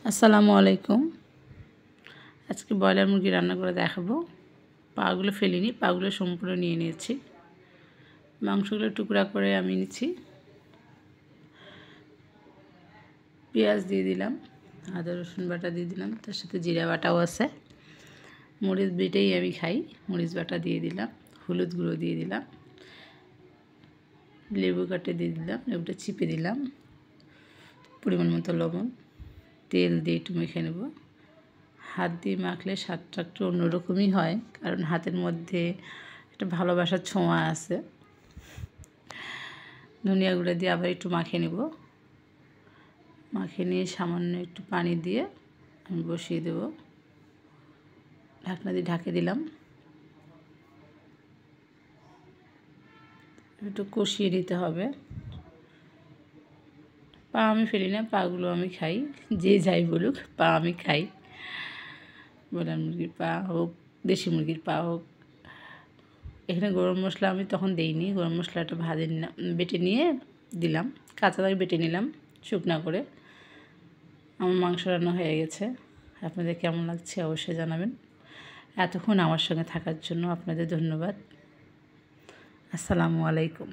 আসসালামু আলাইকুম। আজকে ব্রয়লার মুরগি রান্না করে দেখাবো। পাগুলো ফেলিনি, পাগুলো সম্পূর্ণ নিয়ে নিয়েছি। মাংসগুলো টুকরা করে আমি নিচ্ছি। পেঁয়াজ দিয়ে দিলাম, আদা রসুন বাটা দিয়ে দিলাম, তার সাথে জিরা বাটাও আছে। মরিচ বেটেই আমি খাই, মরিচ বাটা দিয়ে দিলাম, হলুদ গুঁড়ো দিয়ে দিলাম, লেবু কাটে দিয়ে দিলাম, লেবুটা চিপে দিলাম, পরিমাণ মতো লবণ, তেল দিয়ে একটু মেখে নেব। হাত দিয়ে মাখলে স্বাদটা একটু অন্যরকমই হয়, কারণ হাতের মধ্যে একটা ভালোবাসার ছোঁয়া আছে। ধনিয়া গুঁড়া দিয়ে আবার একটু মাখিয়ে নেব। মাখিয়ে নিয়ে সামান্য একটু পানি দিয়ে আমি বসিয়ে দেব। ঢাকনা দিয়ে ঢাকে দিলাম, একটু কষিয়ে নিতে হবে। পা আমি ফেলি না, পাগুলো আমি খাই। যে যাই বলুক, পা আমি খাই। ব্রয়লার মুরগির পা হোক, দেশি মুরগির পা হোক। এখানে গরম মশলা আমি তখন দেইনি, গরম মশলাটা ভাজে নিলাম, বেটে নিয়ে দিলাম, কাঁচা দাগে বেটে নিলাম শুকনা করে। আমার মাংস রান্না হয়ে গেছে। আপনাদের কেমন লাগছে অবশ্যই জানাবেন। এতক্ষণ আমার সঙ্গে থাকার জন্য আপনাদের ধন্যবাদ। আসসালামু আলাইকুম।